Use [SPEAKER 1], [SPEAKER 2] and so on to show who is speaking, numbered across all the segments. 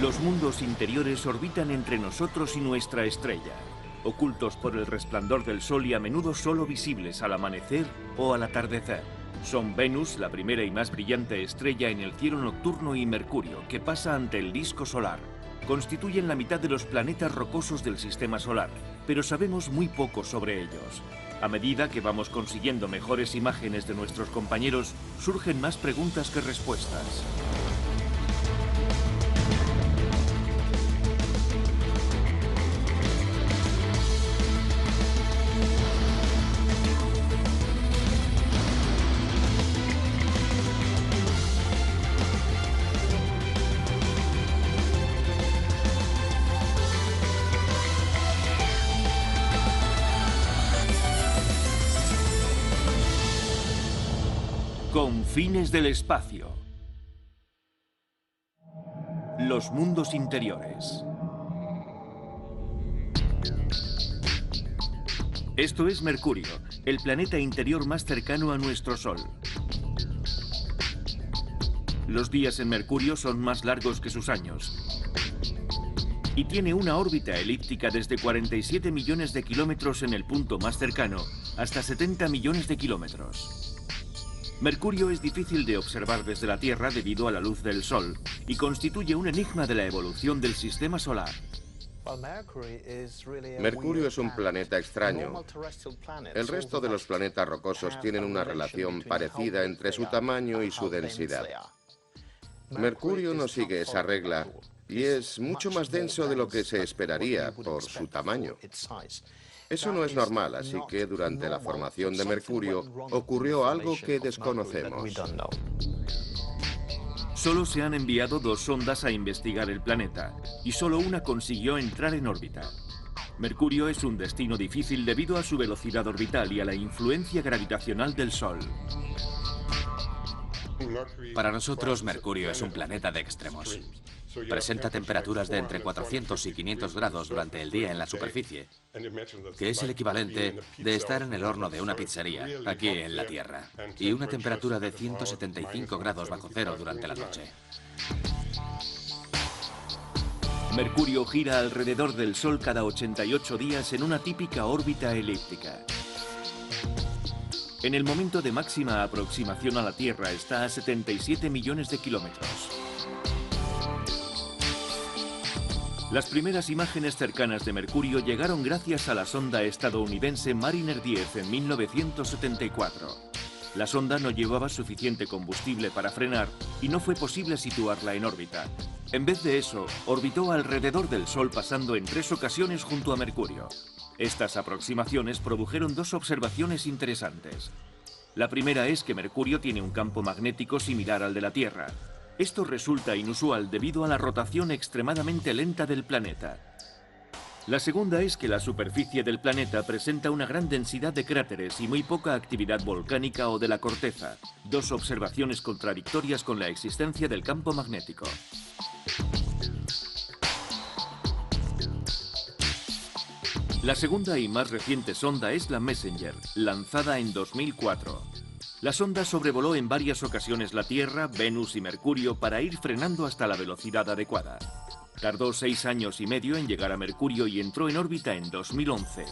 [SPEAKER 1] Los mundos interiores orbitan entre nosotros y nuestra estrella, ocultos por el resplandor del Sol y a menudo solo visibles al amanecer o al atardecer. Son Venus, la primera y más brillante estrella en el cielo nocturno, y Mercurio, que pasa ante el disco solar. Constituyen la mitad de los planetas rocosos del sistema solar, pero sabemos muy poco sobre ellos. A medida que vamos consiguiendo mejores imágenes de nuestros compañeros, surgen más preguntas que respuestas. Confines del espacio. Los mundos interiores. Esto es Mercurio, el planeta interior más cercano a nuestro Sol. Los días en Mercurio son más largos que sus años. Y tiene una órbita elíptica desde 47 millones de kilómetros en el punto más cercano hasta 70 millones de kilómetros. Mercurio es difícil de observar desde la Tierra debido a la luz del Sol y constituye un enigma de la evolución del sistema solar.
[SPEAKER 2] Mercurio es un planeta extraño. El resto de los planetas rocosos tienen una relación parecida entre su tamaño y su densidad. Mercurio no sigue esa regla y es mucho más denso de lo que se esperaría por su tamaño. Eso no es normal, así que durante la formación de Mercurio ocurrió algo que desconocemos.
[SPEAKER 1] Solo se han enviado 2 sondas a investigar el planeta, y solo una consiguió entrar en órbita. Mercurio es un destino difícil debido a su velocidad orbital y a la influencia gravitacional del Sol.
[SPEAKER 3] Para nosotros, Mercurio es un planeta de extremos. Presenta temperaturas de entre 400 y 500 grados durante el día en la superficie, que es el equivalente de estar en el horno de una pizzería, aquí en la Tierra, y una temperatura de 175 grados bajo cero durante la noche.
[SPEAKER 1] Mercurio gira alrededor del Sol cada 88 días en una típica órbita elíptica. En el momento de máxima aproximación a la Tierra está a 77 millones de kilómetros. Las primeras imágenes cercanas de Mercurio llegaron gracias a la sonda estadounidense Mariner 10 en 1974. La sonda no llevaba suficiente combustible para frenar y no fue posible situarla en órbita. En vez de eso, orbitó alrededor del Sol pasando en 3 ocasiones junto a Mercurio. Estas aproximaciones produjeron 2 observaciones interesantes. La primera es que Mercurio tiene un campo magnético similar al de la Tierra. Esto resulta inusual debido a la rotación extremadamente lenta del planeta. La segunda es que la superficie del planeta presenta una gran densidad de cráteres y muy poca actividad volcánica o de la corteza, 2 observaciones contradictorias con la existencia del campo magnético. La segunda y más reciente sonda es la Messenger, lanzada en 2004. La sonda sobrevoló en varias ocasiones la Tierra, Venus y Mercurio para ir frenando hasta la velocidad adecuada. Tardó 6 años y medio en llegar a Mercurio y entró en órbita en 2011.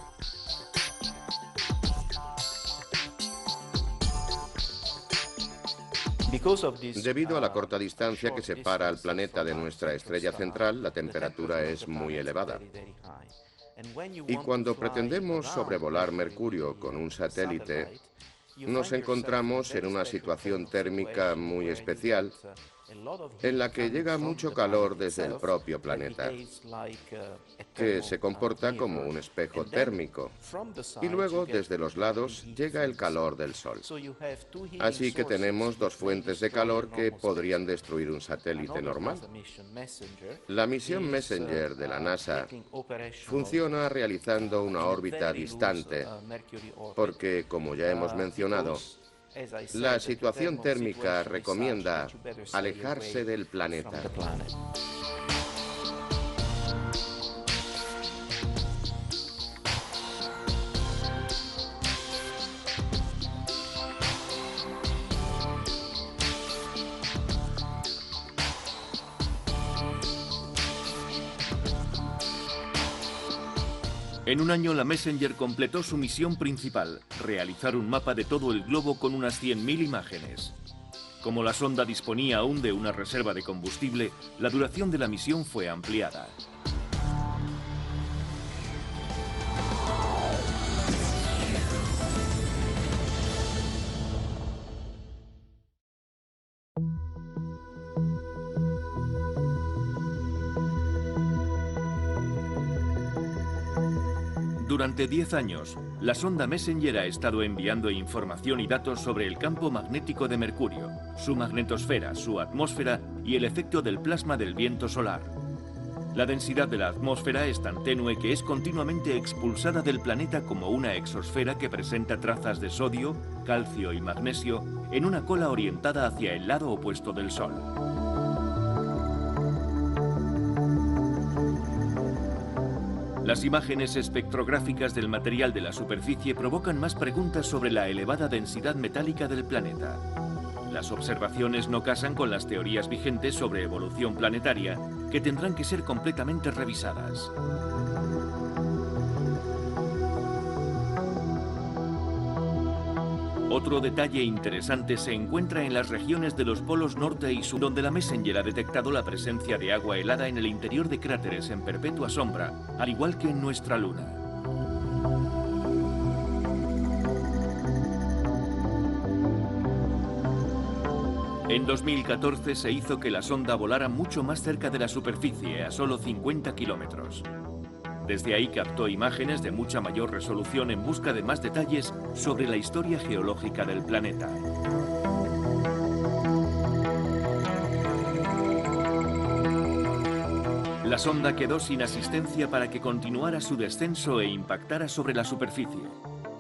[SPEAKER 2] Debido a la corta distancia que separa al planeta de nuestra estrella central, la temperatura es muy elevada. Y cuando pretendemos sobrevolar Mercurio con un satélite, nos encontramos en una situación térmica muy especial en la que llega mucho calor desde el propio planeta, que se comporta como un espejo térmico, y luego desde los lados llega el calor del Sol. Así que tenemos 2 fuentes de calor que podrían destruir un satélite normal. La misión Messenger de la NASA funciona realizando una órbita distante, porque, como ya hemos mencionado, la situación térmica recomienda alejarse del planeta.
[SPEAKER 1] En un año la Messenger completó su misión principal, realizar un mapa de todo el globo con unas 100.000 imágenes. Como la sonda disponía aún de una reserva de combustible, la duración de la misión fue ampliada. Durante 10 años, la sonda Messenger ha estado enviando información y datos sobre el campo magnético de Mercurio, su magnetosfera, su atmósfera y el efecto del plasma del viento solar. La densidad de la atmósfera es tan tenue que es continuamente expulsada del planeta como una exosfera que presenta trazas de sodio, calcio y magnesio en una cola orientada hacia el lado opuesto del Sol. Las imágenes espectrográficas del material de la superficie provocan más preguntas sobre la elevada densidad metálica del planeta. Las observaciones no casan con las teorías vigentes sobre evolución planetaria, que tendrán que ser completamente revisadas. Otro detalle interesante se encuentra en las regiones de los polos norte y sur, donde la Messenger ha detectado la presencia de agua helada en el interior de cráteres en perpetua sombra, al igual que en nuestra Luna. En 2014 se hizo que la sonda volara mucho más cerca de la superficie, a solo 50 kilómetros. Desde ahí captó imágenes de mucha mayor resolución en busca de más detalles sobre la historia geológica del planeta. La sonda quedó sin asistencia para que continuara su descenso e impactara sobre la superficie.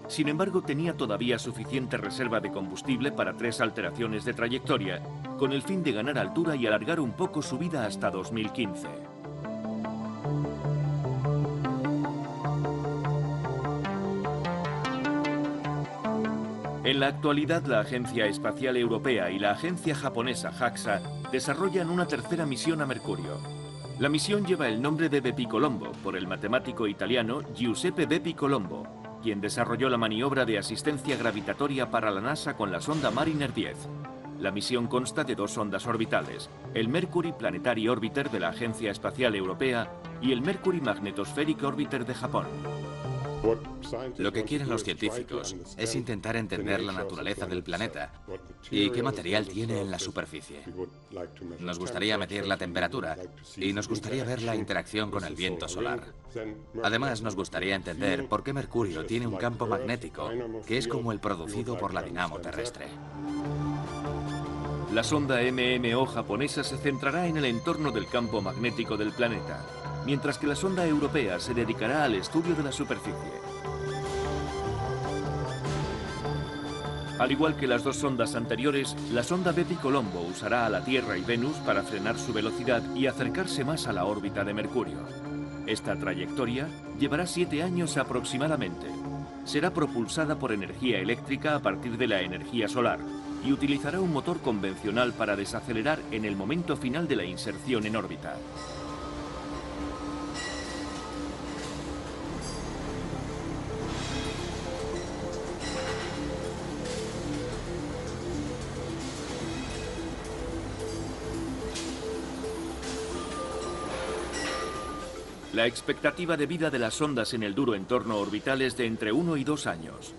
[SPEAKER 1] Sin embargo, tenía todavía suficiente reserva de combustible para 3 alteraciones de trayectoria, con el fin de ganar altura y alargar un poco su vida hasta 2015. En la actualidad, la Agencia Espacial Europea y la agencia japonesa JAXA desarrollan una tercera misión a Mercurio. La misión lleva el nombre de Bepi Colombo, por el matemático italiano Giuseppe Bepi Colombo, quien desarrolló la maniobra de asistencia gravitatoria para la NASA con la sonda Mariner 10. La misión consta de 2 sondas orbitales, el Mercury Planetary Orbiter de la Agencia Espacial Europea y el Mercury Magnetospheric Orbiter de Japón.
[SPEAKER 3] Lo que quieren los científicos es intentar entender la naturaleza del planeta y qué material tiene en la superficie. Nos gustaría medir la temperatura y nos gustaría ver la interacción con el viento solar. Además, nos gustaría entender por qué Mercurio tiene un campo magnético, que es como el producido por la dinamo terrestre.
[SPEAKER 1] La sonda MMO japonesa se centrará en el entorno del campo magnético del planeta, mientras que la sonda europea se dedicará al estudio de la superficie. Al igual que las 2 sondas anteriores, la sonda Bepi Colombo usará a la Tierra y Venus para frenar su velocidad y acercarse más a la órbita de Mercurio. Esta trayectoria llevará 7 años aproximadamente. Será propulsada por energía eléctrica a partir de la energía solar y utilizará un motor convencional para desacelerar en el momento final de la inserción en órbita. La expectativa de vida de las sondas en el duro entorno orbital es de entre 1 y 2 años.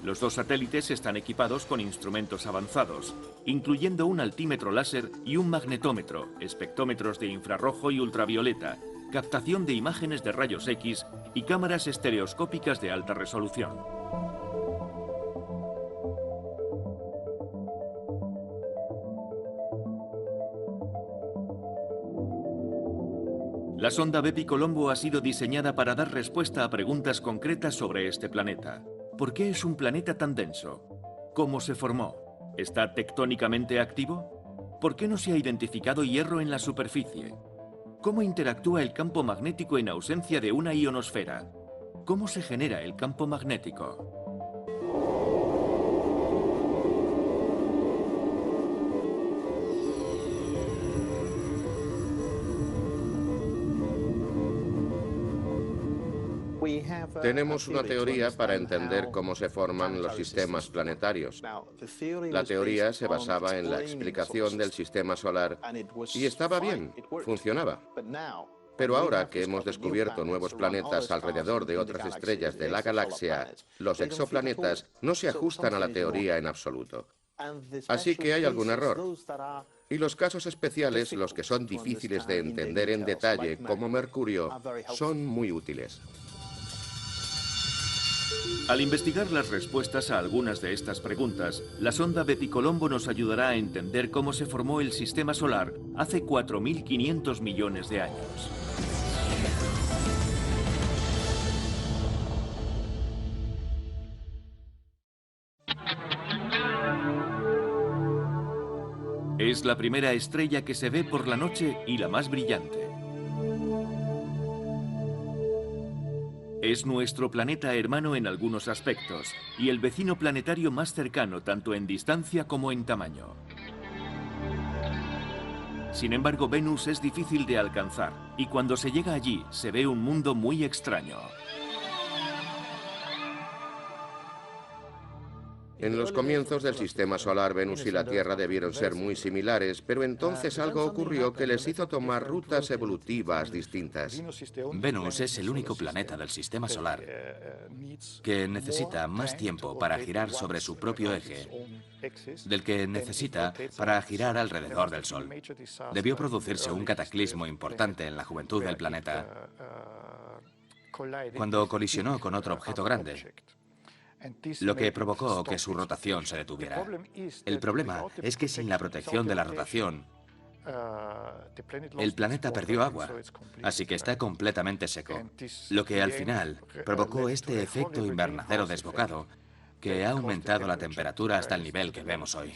[SPEAKER 1] Los 2 satélites están equipados con instrumentos avanzados, incluyendo un altímetro láser y un magnetómetro, espectrómetros de infrarrojo y ultravioleta, captación de imágenes de rayos X y cámaras estereoscópicas de alta resolución. La sonda Bepi Colombo ha sido diseñada para dar respuesta a preguntas concretas sobre este planeta. ¿Por qué es un planeta tan denso? ¿Cómo se formó? ¿Está tectónicamente activo? ¿Por qué no se ha identificado hierro en la superficie? ¿Cómo interactúa el campo magnético en ausencia de una ionosfera? ¿Cómo se genera el campo magnético?
[SPEAKER 2] Tenemos una teoría para entender cómo se forman los sistemas planetarios. La teoría se basaba en la explicación del sistema solar y estaba bien, funcionaba. Pero ahora que hemos descubierto nuevos planetas alrededor de otras estrellas de la galaxia, los exoplanetas no se ajustan a la teoría en absoluto. Así que hay algún error. Y los casos especiales, los que son difíciles de entender en detalle, como Mercurio, son muy útiles.
[SPEAKER 1] Al investigar las respuestas a algunas de estas preguntas, la sonda Bepicolombo nos ayudará a entender cómo se formó el sistema solar hace 4.500 millones de años. Es la primera estrella que se ve por la noche y la más brillante. Es nuestro planeta hermano en algunos aspectos y el vecino planetario más cercano tanto en distancia como en tamaño. Sin embargo, Venus es difícil de alcanzar y cuando se llega allí se ve un mundo muy extraño.
[SPEAKER 2] En los comienzos del sistema solar, Venus y la Tierra debieron ser muy similares, pero entonces algo ocurrió que les hizo tomar rutas evolutivas distintas.
[SPEAKER 3] Venus es el único planeta del sistema solar que necesita más tiempo para girar sobre su propio eje del que necesita para girar alrededor del Sol. Debió producirse un cataclismo importante en la juventud del planeta cuando colisionó con otro objeto grande, lo que provocó que su rotación se detuviera. El problema es que sin la protección de la rotación, el planeta perdió agua, así que está completamente seco, lo que al final provocó este efecto invernadero desbocado que ha aumentado la temperatura hasta el nivel que vemos hoy.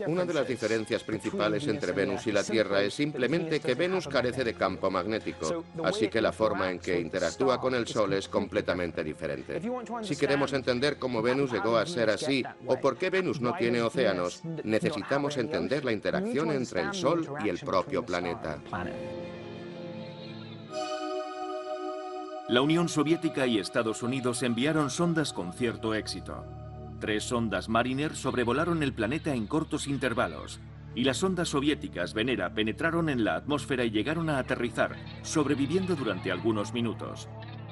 [SPEAKER 2] Una de las diferencias principales entre Venus y la Tierra es simplemente que Venus carece de campo magnético, así que la forma en que interactúa con el Sol es completamente diferente. Si queremos entender cómo Venus llegó a ser así o por qué Venus no tiene océanos, necesitamos entender la interacción entre el Sol y el propio planeta.
[SPEAKER 1] La Unión Soviética y Estados Unidos enviaron sondas con cierto éxito. 3 sondas Mariner sobrevolaron el planeta en cortos intervalos, y las sondas soviéticas Venera penetraron en la atmósfera y llegaron a aterrizar, sobreviviendo durante algunos minutos.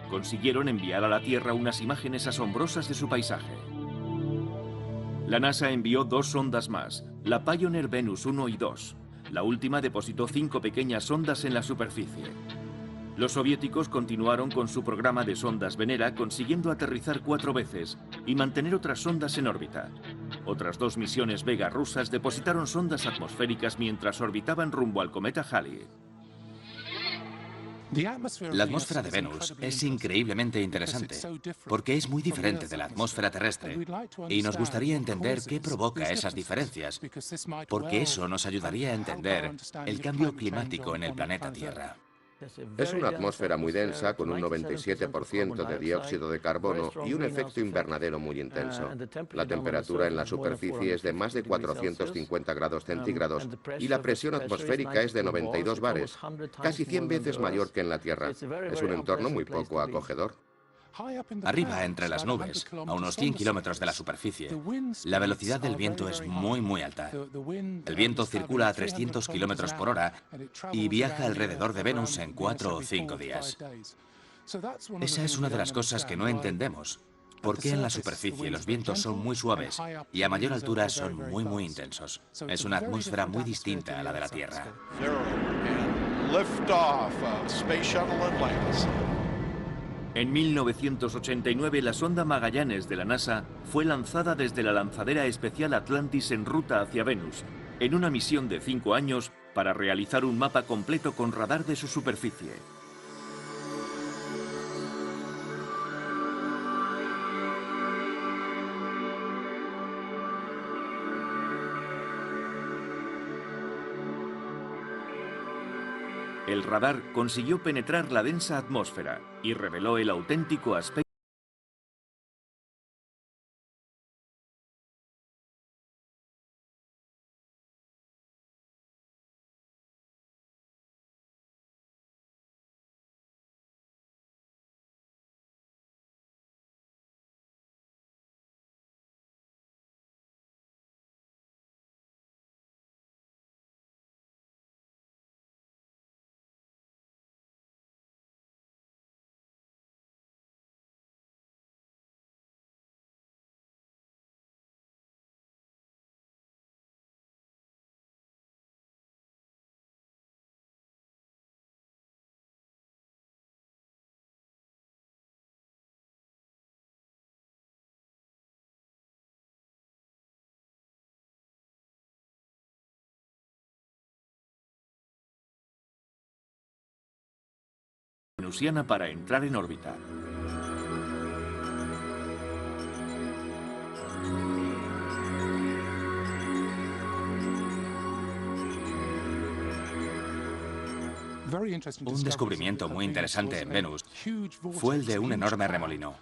[SPEAKER 1] Consiguieron enviar a la Tierra unas imágenes asombrosas de su paisaje. La NASA envió 2 sondas más, la Pioneer Venus 1 y 2. La última depositó 5 pequeñas sondas en la superficie. Los soviéticos continuaron con su programa de sondas Venera, consiguiendo aterrizar 4 veces y mantener otras sondas en órbita. Otras 2 misiones Vega rusas depositaron sondas atmosféricas mientras orbitaban rumbo al cometa Halley.
[SPEAKER 3] La atmósfera de Venus es increíblemente interesante porque es muy diferente de la atmósfera terrestre y nos gustaría entender qué provoca esas diferencias, porque eso nos ayudaría a entender el cambio climático en el planeta Tierra.
[SPEAKER 2] Es una atmósfera muy densa, con un 97% de dióxido de carbono y un efecto invernadero muy intenso. La temperatura en la superficie es de más de 450 grados centígrados y la presión atmosférica es de 92 bares, casi 100 veces mayor que en la Tierra. Es un entorno muy poco acogedor.
[SPEAKER 3] Arriba, entre las nubes, a unos 100 kilómetros de la superficie, la velocidad del viento es muy alta. El viento circula a 300 kilómetros por hora y viaja alrededor de Venus en 4 o 5 días. Esa es una de las cosas que no entendemos. ¿Por qué en la superficie los vientos son muy suaves y a mayor altura son muy intensos? Es una atmósfera muy distinta a la de la Tierra.
[SPEAKER 1] En 1989, la sonda Magallanes de la NASA fue lanzada desde la lanzadera espacial Atlantis en ruta hacia Venus, en una misión de 5 años para realizar un mapa completo con radar de su superficie. El radar consiguió penetrar la densa atmósfera y reveló el auténtico aspecto venusiana para entrar en órbita.
[SPEAKER 3] Un descubrimiento muy interesante en Venus fue el de un enorme remolino,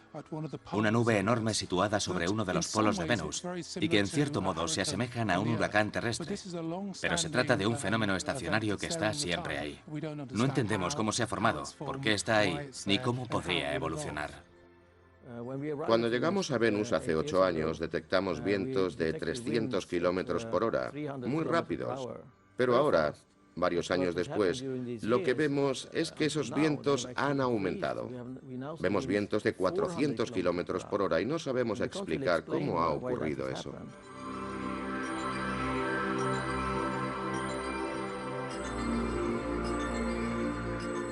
[SPEAKER 3] una nube enorme situada sobre uno de los polos de Venus y que en cierto modo se asemejan a un huracán terrestre, pero se trata de un fenómeno estacionario que está siempre ahí. No entendemos cómo se ha formado, por qué está ahí, ni cómo podría evolucionar.
[SPEAKER 2] Cuando llegamos a Venus hace 8 años, detectamos vientos de 300 kilómetros por hora, muy rápidos, pero ahora, varios años después, lo que vemos es que esos vientos han aumentado. Vemos vientos de 400 kilómetros por hora y no sabemos explicar cómo ha ocurrido eso.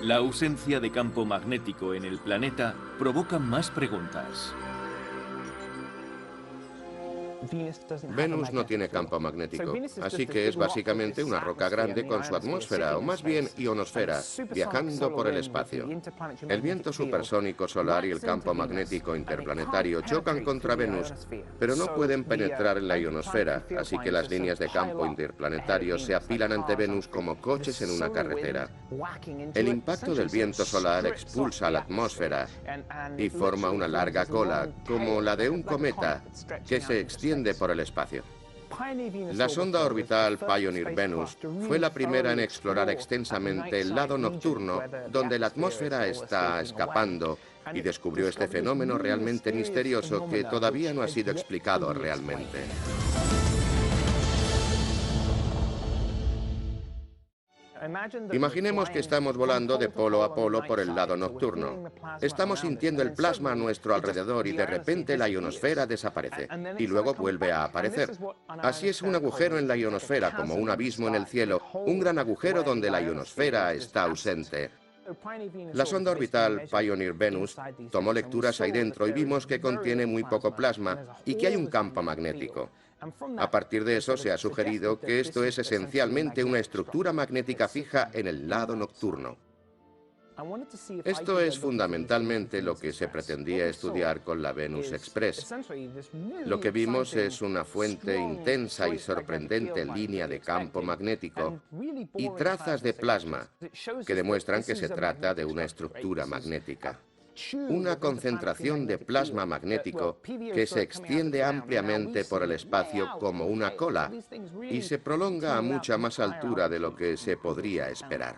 [SPEAKER 1] La ausencia de campo magnético en el planeta provoca más preguntas.
[SPEAKER 2] Venus no tiene campo magnético, así que es básicamente una roca grande con su atmósfera, o más bien ionosfera, viajando por el espacio. El viento supersónico solar y el campo magnético interplanetario chocan contra Venus, pero no pueden penetrar en la ionosfera, así que las líneas de campo interplanetario se apilan ante Venus como coches en una carretera. El impacto del viento solar expulsa la atmósfera y forma una larga cola, como la de un cometa, que se extiende por el espacio. La sonda orbital Pioneer Venus fue la primera en explorar extensamente el lado nocturno, donde la atmósfera está escapando, y descubrió este fenómeno realmente misterioso que todavía no ha sido explicado realmente. Imaginemos que estamos volando de polo a polo por el lado nocturno. Estamos sintiendo el plasma a nuestro alrededor y de repente la ionosfera desaparece y luego vuelve a aparecer. Así es un agujero en la ionosfera, como un abismo en el cielo, un gran agujero donde la ionosfera está ausente. La sonda orbital Pioneer Venus tomó lecturas ahí dentro y vimos que contiene muy poco plasma y que hay un campo magnético. A partir de eso se ha sugerido que esto es esencialmente una estructura magnética fija en el lado nocturno. Esto es fundamentalmente lo que se pretendía estudiar con la Venus Express. Lo que vimos es una fuente intensa y sorprendente línea de campo magnético y trazas de plasma que demuestran que se trata de una estructura magnética. Una concentración de plasma magnético que se extiende ampliamente por el espacio como una cola y se prolonga a mucha más altura de lo que se podría esperar.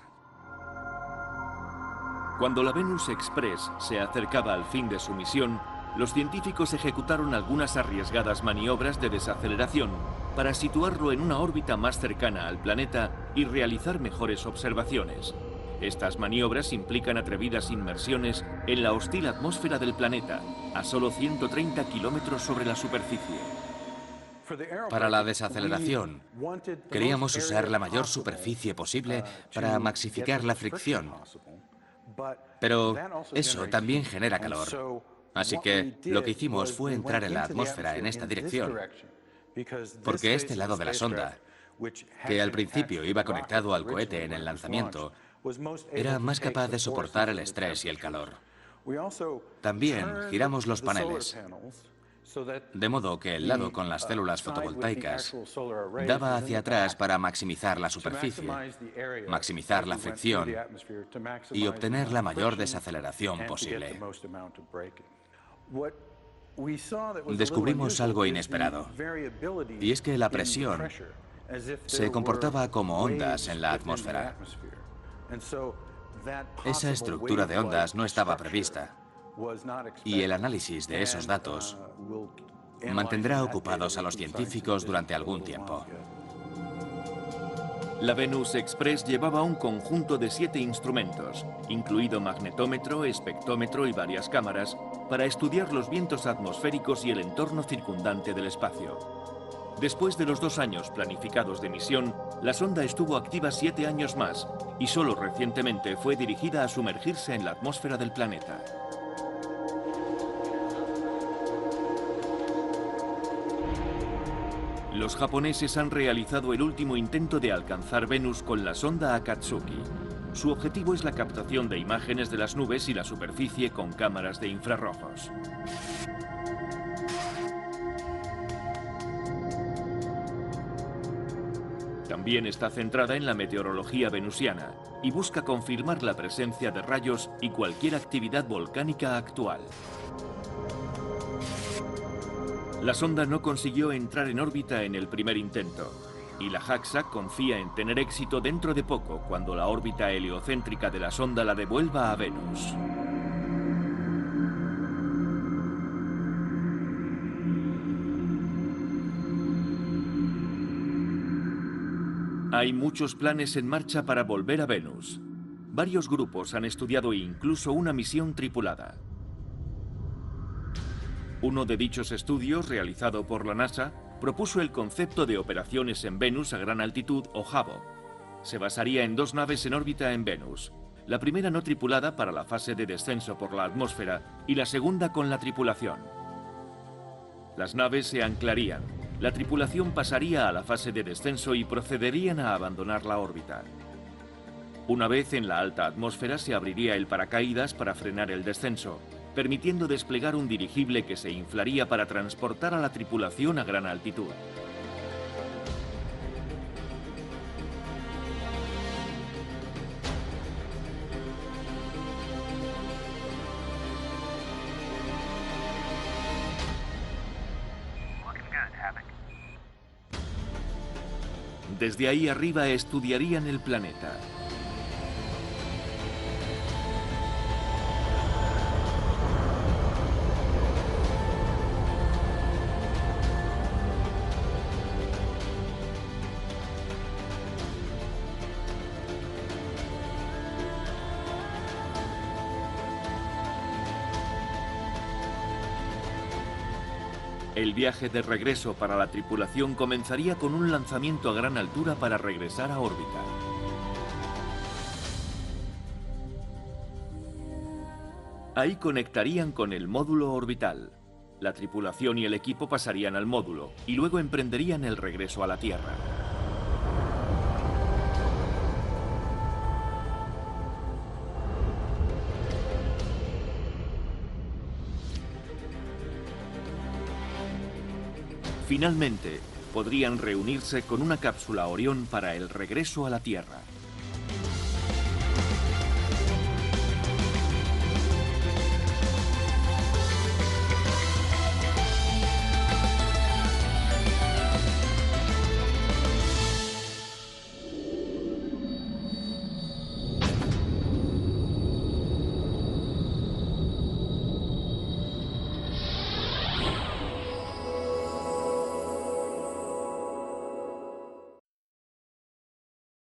[SPEAKER 1] Cuando la Venus Express se acercaba al fin de su misión, los científicos ejecutaron algunas arriesgadas maniobras de desaceleración para situarlo en una órbita más cercana al planeta y realizar mejores observaciones. Estas maniobras implican atrevidas inmersiones en la hostil atmósfera del planeta, a solo 130 kilómetros sobre la superficie.
[SPEAKER 3] Para la desaceleración, queríamos usar la mayor superficie posible para maxificar la fricción. Pero eso también genera calor. Así que lo que hicimos fue entrar en la atmósfera en esta dirección, porque este lado de la sonda, que al principio iba conectado al cohete en el lanzamiento, era más capaz de soportar el estrés y el calor. También giramos los paneles, de modo que el lado con las células fotovoltaicas daba hacia atrás para maximizar la superficie, maximizar la fricción y obtener la mayor desaceleración posible. Descubrimos algo inesperado, y es que la presión se comportaba como ondas en la atmósfera. Esa estructura de ondas no estaba prevista, y el análisis de esos datos mantendrá ocupados a los científicos durante algún tiempo.
[SPEAKER 1] La Venus Express llevaba un conjunto de 7 instrumentos, incluido magnetómetro, espectrómetro y varias cámaras, para estudiar los vientos atmosféricos y el entorno circundante del espacio. Después de los 2 años planificados de misión, la sonda estuvo activa 7 años más y solo recientemente fue dirigida a sumergirse en la atmósfera del planeta. Los japoneses han realizado el último intento de alcanzar Venus con la sonda Akatsuki. Su objetivo es la captación de imágenes de las nubes y la superficie con cámaras de infrarrojos. También está centrada en la meteorología venusiana y busca confirmar la presencia de rayos y cualquier actividad volcánica actual. La sonda no consiguió entrar en órbita en el primer intento, y la JAXA confía en tener éxito dentro de poco cuando la órbita heliocéntrica de la sonda la devuelva a Venus. Hay muchos planes en marcha para volver a Venus. Varios grupos han estudiado incluso una misión tripulada. Uno de dichos estudios, realizado por la NASA, propuso el concepto de operaciones en Venus a gran altitud o HAVO. Se basaría en 2 naves en órbita en Venus. La primera no tripulada para la fase de descenso por la atmósfera y la segunda con la tripulación. Las naves se anclarían. La tripulación pasaría a la fase de descenso y procederían a abandonar la órbita. Una vez en la alta atmósfera se abriría el paracaídas para frenar el descenso, permitiendo desplegar un dirigible que se inflaría para transportar a la tripulación a gran altitud. Desde ahí arriba estudiarían el planeta. El viaje de regreso para la tripulación comenzaría con un lanzamiento a gran altura para regresar a órbita. Ahí conectarían con el módulo orbital. La tripulación y el equipo pasarían al módulo y luego emprenderían el regreso a la Tierra. Finalmente, podrían reunirse con una cápsula Orión para el regreso a la Tierra.